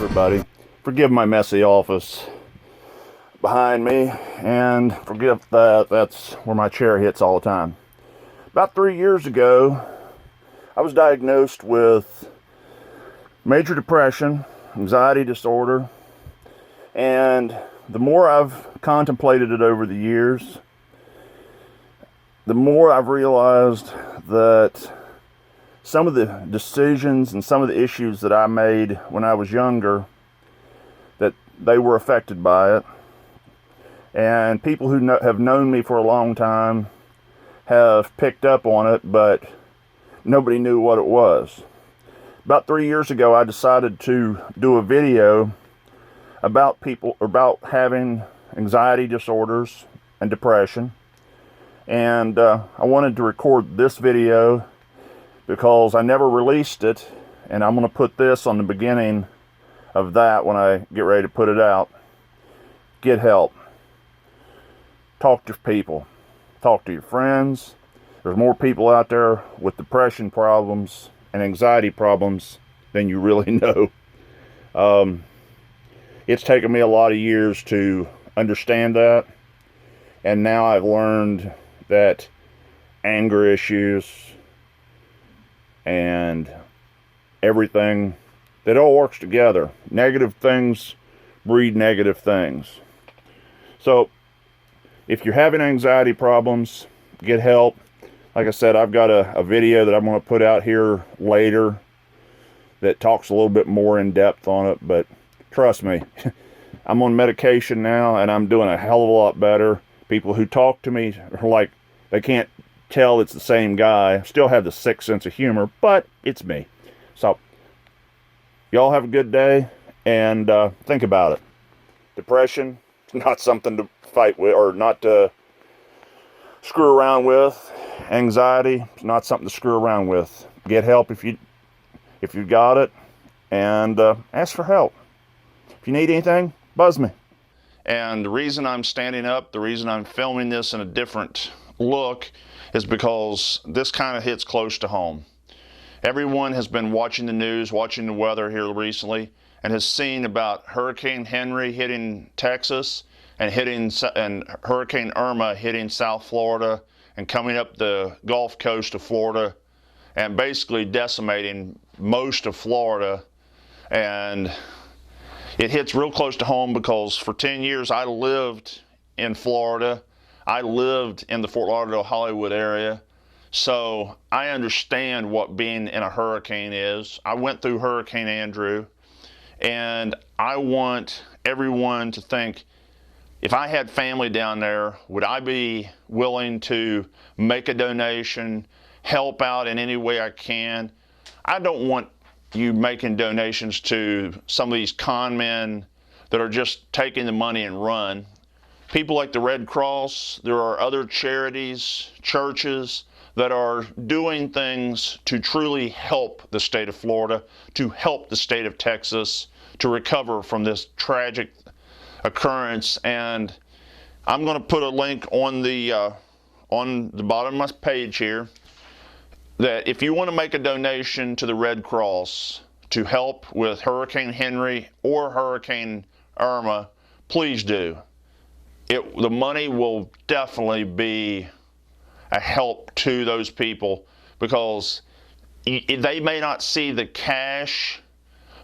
everybody. Forgive my messy office behind me, and forgive that's where my chair hits all the time. About 3 years ago, I was diagnosed with major depression, anxiety disorder, and the more I've contemplated it over the years, the more I've realized that some of the decisions and some of the issues that I made when I was younger, that they were affected by it. And people who have known me for a long time have picked up on it, but nobody knew what it was. About 3 years ago, I decided to do a video about having anxiety disorders and depression. And I wanted to record this video because I never released it, and I'm going to put this on the beginning of that when I get ready to put it out. Get help. Talk to people. Talk to your friends. There's more people out there with depression problems and anxiety problems than you really know. It's taken me a lot of years to understand that, and now I've learned that anger issues and everything, that all works together. Negative things breed negative things. So if you're having anxiety problems, get help. Like I said, I've got a video that I'm going to put out here later that talks a little bit more in depth on it, but trust me, I'm on medication now and I'm doing a hell of a lot better. People who talk to me are like, they can't tell it's the same guy. I still have the sick sense of humor, but it's me. So y'all have a good day, and think about it. Depression is not something to fight with or not to screw around with. Anxiety is not something to screw around with. Get help if you got it, and ask for help. If you need anything, buzz me. And the reason I'm standing up, the reason I'm filming this in a different look, is because this kind of hits close to home. Everyone has been watching the news, watching the weather here recently, and has seen about Hurricane Henry hitting Texas and Hurricane Irma hitting South Florida and coming up the Gulf Coast of Florida and basically decimating most of Florida. And it hits real close to home because for 10 years I lived in Florida. I lived in the Fort Lauderdale, Hollywood area. So I understand what being in a hurricane is. I went through Hurricane Andrew, and I want everyone to think, if I had family down there, would I be willing to make a donation, help out in any way I can? I don't want you making donations to some of these con men that are just taking the money and run. People like the Red Cross, there are other charities, churches that are doing things to truly help the state of Florida, to help the state of Texas to recover from this tragic occurrence. And I'm going to put a link on the bottom of my page here that if you want to make a donation to the Red Cross to help with Hurricane Henry or Hurricane Irma, please do. The money will definitely be a help to those people, because they may not see the cash,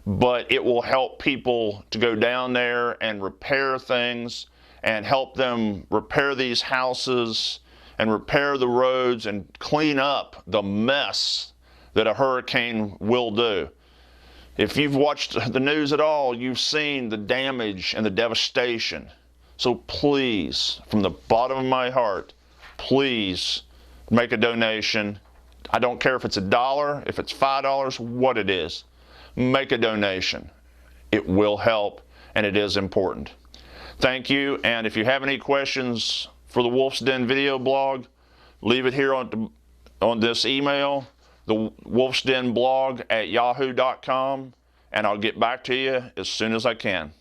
but it will help people to go down there and repair things and help them repair these houses and repair the roads and clean up the mess that a hurricane will do. If you've watched the news at all, you've seen the damage and the devastation. So please, from the bottom of my heart, please make a donation. I don't care if it's $1, if it's $5, what it is. Make a donation. It will help, and it is important. Thank you, and if you have any questions for the Wolf's Den video blog, leave it here on this email, the Wolf's Den blog at yahoo.com, and I'll get back to you as soon as I can.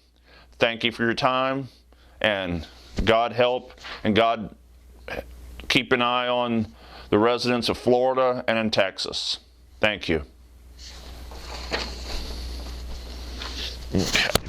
Thank you for your time, and God help, and God keep an eye on the residents of Florida and in Texas. Thank you. Okay.